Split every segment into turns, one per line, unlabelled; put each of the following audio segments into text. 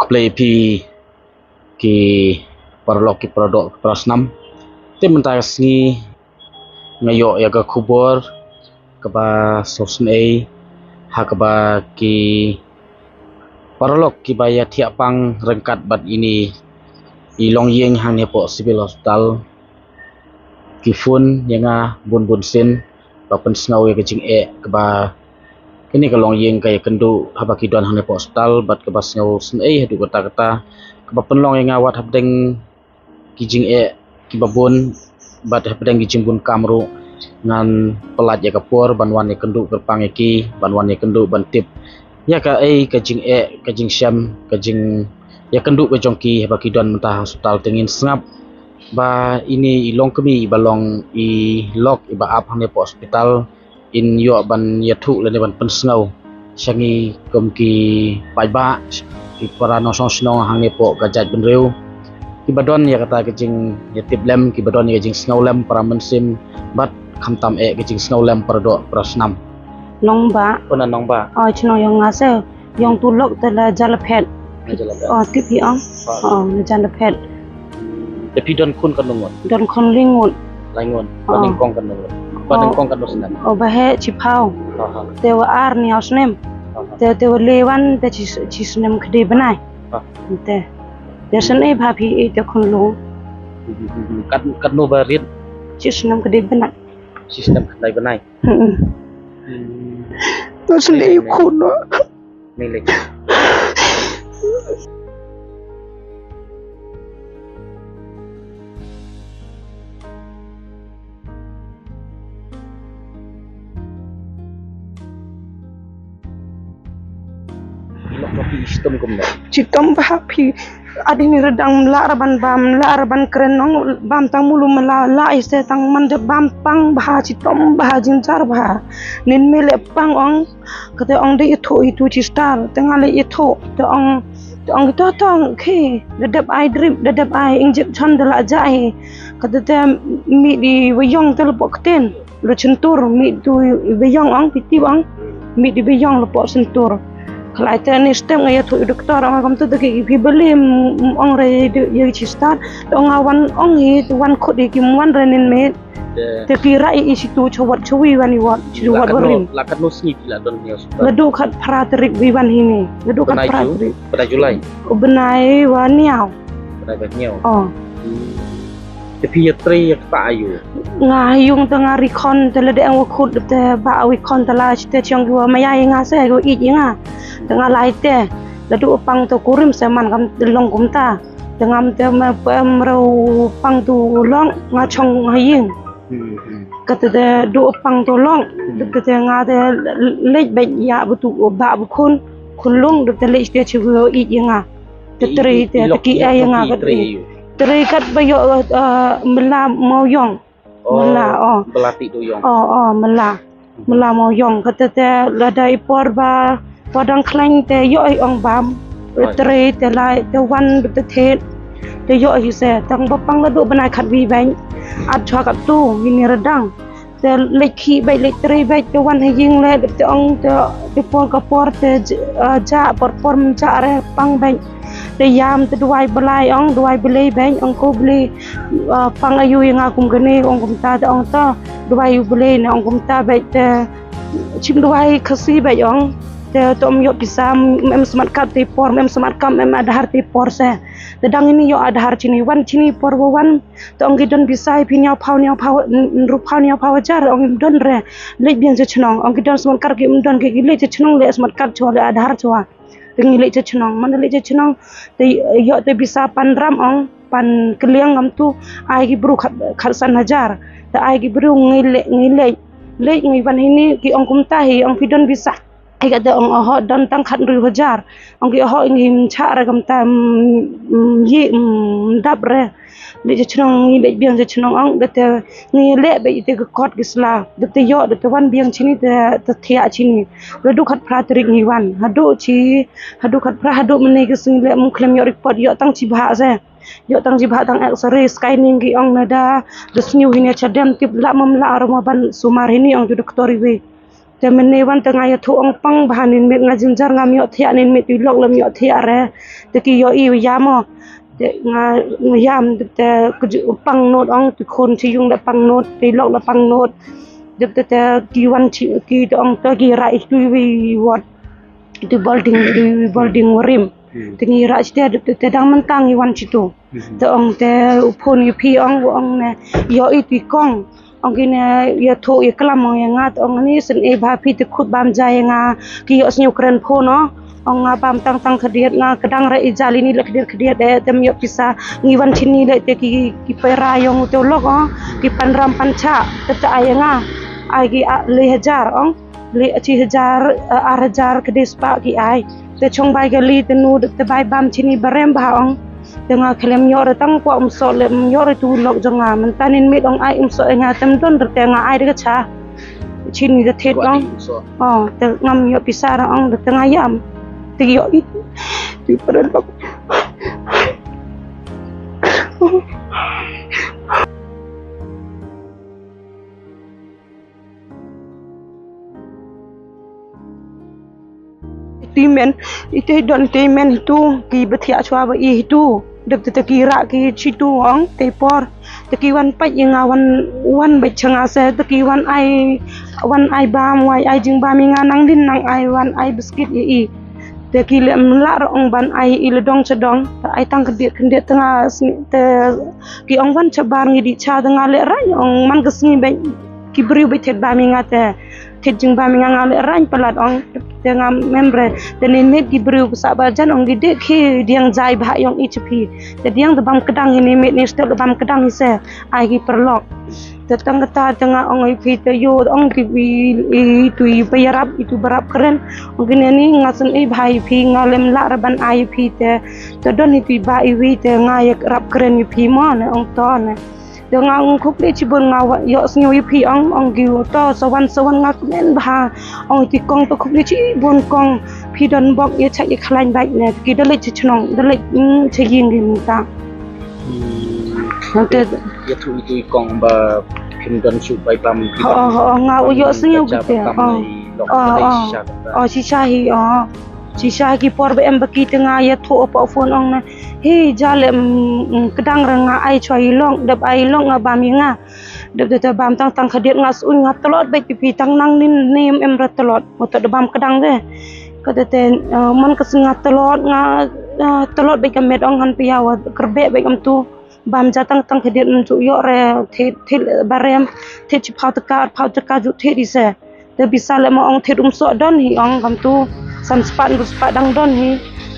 play pi ki parlok ki produk prasnam te mentas ni ngayo ya ka kubur kaba sosn a ha kaba ki parlok ki baya tiapang rengkat bat ini ilong yeng hang ne po civil hospital ki fun yanga bun bun sin ba pen sngaw ya kajing kaba kini kalong yeng kaya kendu haba ki don hang ne po hospital bat kaba sngaw sen hadu kata kata kaba penlong yang awat habdeng kijing ki babun bat habdeng kijing bun kamru ngan pelat ya kapur banwan ya kendu kerpang ki banwan ya kendu bantip ya ka kajing kajing syam kajing ya kendu ke jongki haba ki don mentah hospital tengin sengap ba ini ilong kemi balong i lok iba ap hang ne po hospital in yo ban yathu le ban pensngau syangi komki paiba ki para nosong snong hang ne po gajat benreu ki badon ya kata kejing yatib lem ki badon ya kejing snau lem para mensim bat khamtam kejing snau lem pardo prasnam
nong ba
pona nong ba
chno yong ngase yong tulok tela jalapet tipi ang jalapet
tapi don kun kan nungon
don kon lingun
laingon paning kong kan nungon paning kong kan dosan
bahe chipau tewa ar ni ausnem tewa lewan te chisnem khde banai te desan bhapi te kon lu
kat no barit
chisnem khde banai
sistem kedai benai
desan kun
milik sistem kumda
citom bhapi adi ni redang laraban keren nong bam tang mulu la ise tang mande bam pang bha citom bha jincar bha nin mele pang ong kate ong de itu cistar tengale itu te ong to tong ke dedap ai drip dedap ai injek chan dala jai kate te mi di weyong tel pokten lo centur mi tu weyong ong piti ong mi di weyong lo pok sentur kalau itu ni stem ngaya tu doktor orang kamu tu deki beli orang re yang cistar orang awan itu wan kod di kimuan renin med tapi rai isi tu cowok cuwi wani wat cuwat berim
lakat no sni la don nios
ledu kat praterik wiwan ini ledu kat praterik
pada Julai
benai waniau
pada niau tapi ya tri ya tak ayu
ngayung tengah rikon tele de ang wakut te ba wikon tela te chiong dua maya ngase go i nga tengah laite ladu pang to kurim seman kam long kumta tengah te merau pang tu long ngachong haying kata de do pang to long kata nga de lej be ya betu ba bukun kulung de lej te chigo i nga te tri te ki ay nga terikat bayo mela moyong mela
belati doyong
mela moyong kata te lada ipor ba padang kleng te yo ong bam teri te lai te wan te the te yo se tang bapang ladu banai khat wi bang at chwa kat tu ini redang te lekhi bai lek teri bai te wan hing le te ong te por ka por te ja por ja re pang bang te yam te duai belai ong duai belai bang ong ko beli pang ayu yang aku gene ong kumta te ong ta duai belai ne ong kumta bai te chim duai khasi bai ong te tom yo pisam mem smart card te por mem smart card mem adhar te por se te dang ini yo adhar chini por wan te ong gidon bisai pinya phau ru phau jar ong don re le bien je chnong ong gidon smart card ki don ke le je chnong le smart card chole adhar chwa tinggi je chnong man le je chnong te yo te bisa panram ong pan keliang ngam tu ai gi bru kharsan hajar te ai gi bru ngile le ngi ban ini ki ong kumta hi ong pidon bisa ai ga de ong ho dan tang khat ru hajar ong ki ho ngi cha ra kam ta yi dab re le je chnong ngi le biang je chnong ong de te ngi le be te kot gisla de te yo de te wan biang chini te thia chini le du khat pratrik ngi wan hadu khat pra hadu mene ki sing le mu klem yo report yo tang chi bha se yo tang chi bha tang x-ray scanning ki ong nada de sniu hine chadem tip la mam la aroma ban sumar hini ong doktor wi แต่มันในวันตะงายทุองปังบานินเม็ดงาจินจารงามยอเทียนินเม็ดอยู่ลอกลำยอเทียอะไรตะกี้ยออีวิยามอแต่งายามแต่ก็จะปังโนดองทุกคนที่ยุงได้ปังโนดที่ลอกละปังโนดเดี๋ยวแต่กี่วันที่กี่ตองตะกี้ไรดูวิวัดดูบอลดิงวริมตะกี้ไรแต่ดังมันตั้งอีวันชิโตแต่องแต่พนอยู่พี่องเนี่ยยออีตีกององกินya tho ya kelam yang ngat ong ni sen e ba pi te khut bam jai nga ki os nyu kren pho no ong nga bam tang khadiat nga kadang ra ijali ni lek khadiat de tem yo pisa ngiwan chini le te ki pera yong te lok ki panram pancha te ta ay nga ay ki le hajar ong le chi hajar ar hajar kedis pa ki ay te chong bai gali te nu te bai bam chini barem ba ong dengan kelem yor tang kwa umso le yor tu lok jonga mentanin mit ong ai umso nga tem don te nga ai de cha chini de thet ong te ngam yo pisar ong de tengah yam te yo itu di perelok timen itu don timen itu ki betia chwa ba itu dep te kira ki chitu ong te por te ki wan pa yang wan ba changa se te ki wan ai bam wai ai jing ba mi nga nang din nang ai wan ai biskit i te ki le la ong ban ai i le dong chadong ai tang kedet tengah te ki ong wan chabar ngi di cha tengah le ra ong man kesni ba ki bri ba thet ba mi nga te thet jing ba mi nga le ra pelat ong dengan membre dan ini diberi sabajan ong gede ki diang jai bah yong ichpi jadi yang debam kedang ini met ni stel debam kedang ise ai ki perlok tetang kata tengah ong ipi te yo ong ki itu bayarap itu berap keren ong kini ni ngasen i bhai pi ngalem la raban ai pi te don itu ba iwi te ngayak rap keren ipi mo ne ong to ne dengan khúc để chỉ buồn ngào vậy yo snyo pi ong giu to sawan ngak men ba ong ti kong to khúc để chỉ buồn kong pi don bok ye chak ye khlain bai ne ki dale chi chnong dale che yin gi ta nanti
ya thu itu kong ba pin don su bai pam
ngau yo snyo gitu si shahi si shahi ki por em baki tengah ya thu apa phone ong na hi jalem kedang renga ai choi long dab ai long nga bam nga dab de bam tang khadet nga sun nga telot bai pi tang nang nin nem em ra telot moto de bam kedang de kata te man kesenga telot nga telot bai kamet ong han piawa kerbe bai kam tu bam jatang tang khadet ju yo re thil barem thit chi phau taka ju thit ise de bisa le mo ong thit so don hi ong kam tu sam spat dang don hi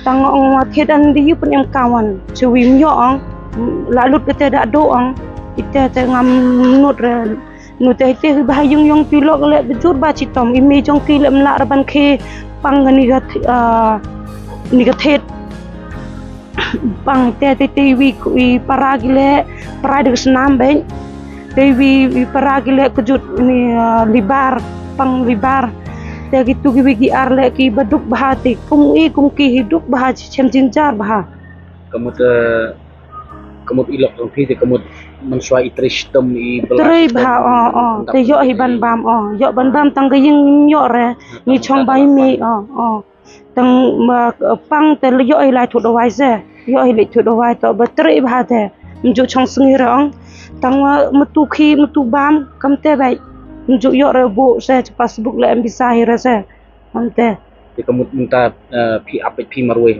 tang ong thit an di pun em kawan chewim yo ong lalut kete da do ong ite te ngam nut re nu te bah yung pilok le bejur ba chitom imi jong ki le mla raban khe pang ni ga thet pang te wi paragile parade senam ben te wi paragile kejut ni libar pang libar te gitu gi arle ki baduk bahati kum ki hidup bah chem jinjar bah
kemud ilok tong pi te kemud mensuai tristem i
belas te yo hi ban bam yo ban bam tang ge ying yo re ni chong bai mi tang pang te yo hi lai thu do wai se yo hi lai thu do wai to batri ba te nju chong sngi rong tang mutu khi mutu bam kam te bai nju yo re bu se Facebook le em bisa hi re se ante
te kemud minta pi apet pi marwe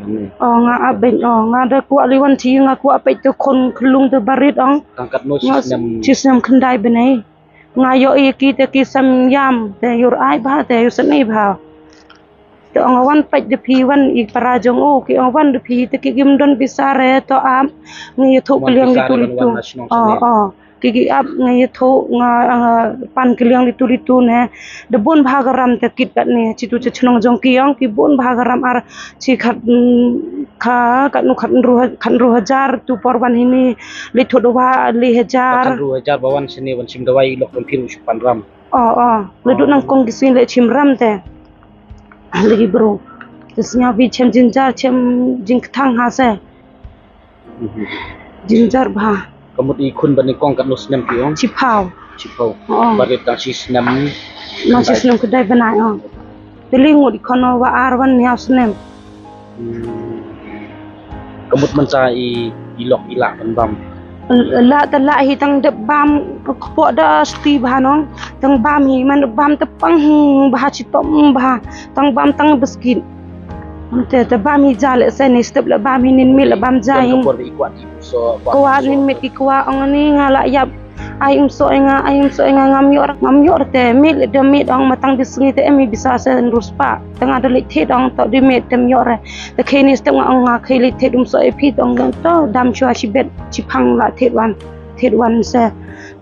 nga aben nga da ku aliwan thi nga ku apet te kon klung te barit ong
tangkat no
sistem khandai benai nga yo ki te ki sam yam te yor ai ba te yu sanai ba te ong wan pet de pi wan i parajong ki ong wan de pi te ki gim don bisare to am ngi thu kliang litu ki ap ngai tho nga pan kliang litu ne de bon bhagaram te kit kat ne chitu chnong jong ki ong ki bon bhagaram ar chi khat kha kat nu khat ru hajar tu porban hini litu dowa li hajar
ru hajar bawan sini wan sim dawai lok kon piru supan ram
ledu nang kong gisin le chim ram te lagi bro tesnya bi chem jinjar chem jing thang ha se jinjar ba
kemud i kun ban kong kat no snem pi ong
chi phao
Cipau.
Oh.
Barit tang si senam.
Nasi senam kedai benai oh. Telingut di kono wa arwan ni senam.
Kemut mencari ilok ilak bam.
La tala hi tang de bam ko da sti banong tang bam hi man bam tepang bah citom bah tang bam tang beskin. Ante te bam hi jale sen step la bam hi nin mil bam jai.
Kapor ikuat di so.
Kuat nin mit ki kuat ong ni ngala yap ayum so enga ngamyor te mil de mit ong matang disengi te emi bisa sen ruspa tengah de lit ong to di mit tem yor te kini step ong nga khili te so epi ong to dam chua chibet chipang la wan se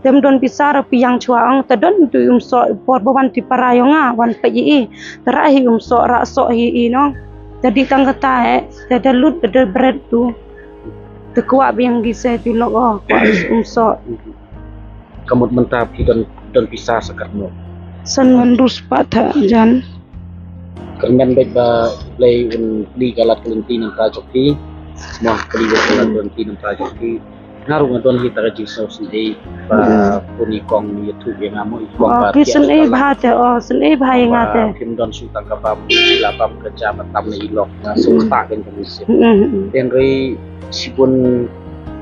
tem don bisa ra piang chua ong te don tu so por bawan ti parayonga wan pe yi terahi so ra so hi no jadi tang kata te de lut de bread tu te kuat biang gise tu lo kuat so
Kemut mentah don bisa sekarno.
San ruspa tha jan
Kermen baik ba play di galat kelenti nang tajoki. Mah kali galat kelenti nang tajoki. Ngaruh ngadon kita ka jisau sendiri ba puni kong YouTube yang ngamu kong ba.
Kisan bahate sen bahaya ngate.
Kim don sutang ka bam lapam kerja matam ni ilok na sukta kan komisi. Den rei sipun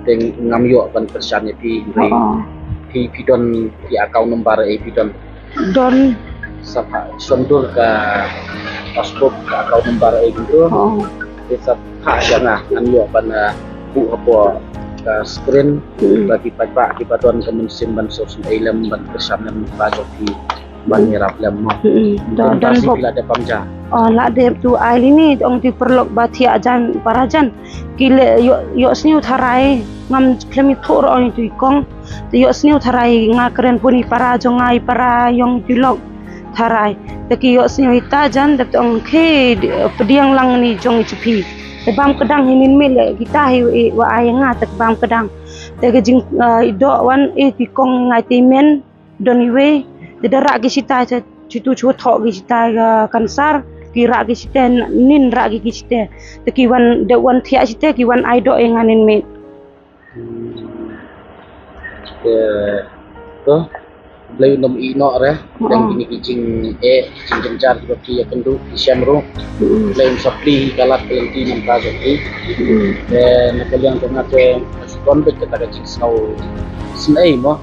den ngamyo ban persannya pi rei pidon di account nomor pidon
don
sapa sondur ke passbook ke account nomor gitu bisa hak jangan ngamyo ban bu apa ke screen bagi pak di patuan kemensim ban sosial ilmu ban persanan bajoki ban nyerap lemo dan bila ada pamja
la de tu ai ni ong ti perlok bathi ajan parajan kile yo sniu tharai ngam klemi thor on tu kong yo sniu tharai nga keren puni para jongai para yong tilok tharai te ki yo sniu ita jan de ong khe pediang lang ni jong chupi te bam kedang hinin mil kita hi wa ai nga te bam kedang te ke jing do wan ti kong ngai ti men doni we te dara ki sita chitu chu tho ki sita kansar ki ra ki sita nin ra ki sita te ki wan de wan thia sita ki wan ai do nganin me
to lay nom ino re yang kini kicing kicing jenjar seperti ya kendu isyamru lay sapli kalat kelenti nang kajoki dan kalian tengate konbet kata kicing snow snai mo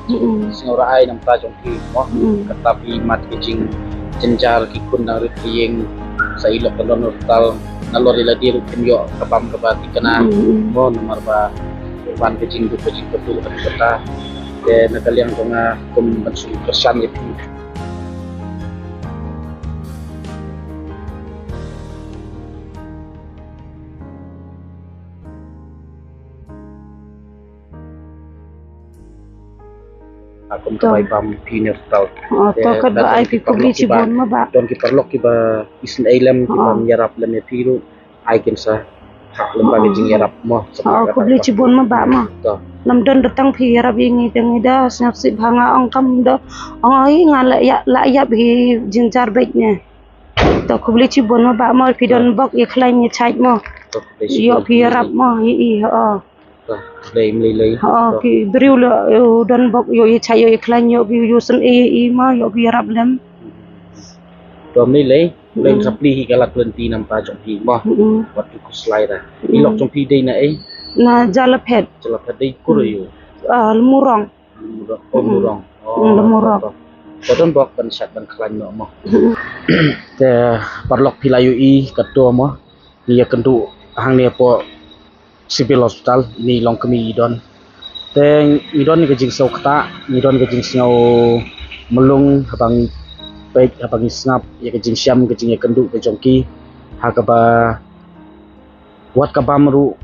snow raai nang kajoki mo tetapi mat kicing jenjar kikun nang riyeng sa ilok kalon tal nalor ila diru kimyo kapam kabati kana mo nomor ba ban kicing betul kata dan kalian tengah kembali kesan itu. Aku kebai bam piner tau.
To kad ba ai ki kubli cibon ma ba.
Don ki perlok ki ba isn ailam ki ba nyarap lem ya piru ai sa hak lembaga jing yarap mo.
Kubli cibon ma ba ma. Nam don datang pi yarap ingi tengida snapsi bhanga ong kam do ong ai ngala ya la ya bi jinjar baiknya. To kubli cibon ma ba ma pi don bok ye khlai ni chait mo. Yo pi yarap mo i
lei
ki driu le don bok yo ye chai yo ye khlai yo bi yo sen ma yo pi yarap lem.
Dom ni lei sapli hi galat kelenti nam pa jong pi mo. Waktu ku slide dah. Ilok jong pi dei na
na jalapet
dei kuruyu
lemurong lemurong
kodon bok ban sat ban klan mo te parlok pilayu ketua mo ni kendu hang ni po civil hospital ni long kemi idon te idon ke jing sokta idon ke jing snau melung habang baik habang snap ya ke jing syam ke jing kendu ke jongki hakaba buat kabamru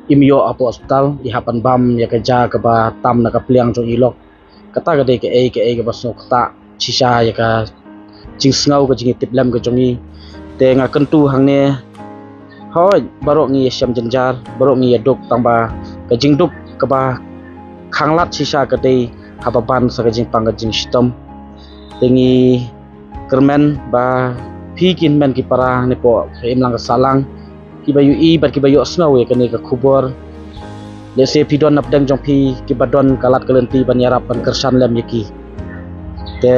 imyo apo hospital di hapan bam ya kerja ke ba tam na kapliang jong ilok kata ke ke baso kata sisa ya ka jing snau ke jing tiplam ke jongi te nga kentu hang ne hoi barok ngi syam jenjar barok ngi dok tamba ke jing duk ke ba khanglat sisa ke dei haba ban sa ke jing pang ke jing stom tengi kermen ba pikin men ki para ne po im lang salang kibayu bat kibayu snow ya kene ka kubor le se pidon nap deng jong pi ki badon kalat kelenti ban yarap ban kersan lem yaki te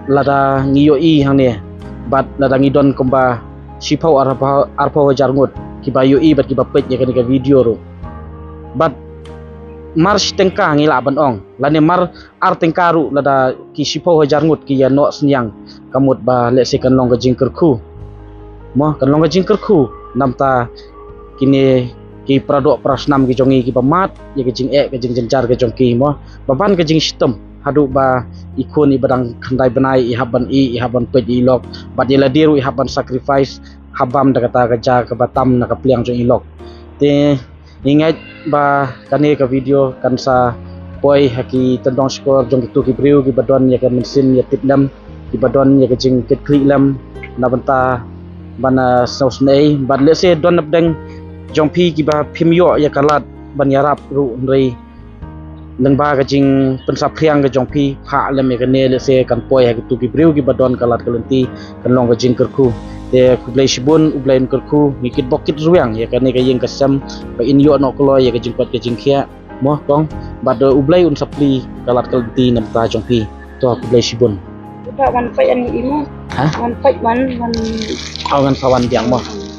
lada ngiyo i hang ne bat lada ngidon komba sipau arpa wajar ngut ki bayu i bat ki bapet ya kan video ro bat mar tengka ngila ban ong lane mar ar tengkaru lada ki sipau wajar ngut ki ya no senyang kamut ba le se kan long ga jingker khu mo kan long ga jingker khu namta kini ki pradok prasnam ki jongi ki pamat ya ki jing ke jing jenjar ke jongki mo baban ke jing sistem hadu ba ikun ibadang khandai benai i haban pet ilok bad yela diru i haban sacrifice habam da kata kerja ke batam na kapliang jong ilok te ingat ba kane ka video kan sa poi haki tendong skor jong tu ki priu ki badon ya ke mesin ya tiplam ki badon ya ke jing ket kliklam na banta bana sausnei bad le se don napdeng jong pi ki ba phimyo ya kalat ban yarap ru rei leng ba ka jing pensap priang ka jong pi pha le me ka ne le se kan poi ha tu ki briu ki badon kalat kalenti kan long ka jing kerku te ku blai shibun u blai kerku ngikit bokit ruang ya kan ne ka yeng kasam ba in yo no klo ya ka jing pat ka jing khia mo kong bad u blai un sapli kalat kalenti nam ta jong pi to ku blai shibun
Wan pai ani imo.
Ha?
Wan pai wan
awan sawan biang mo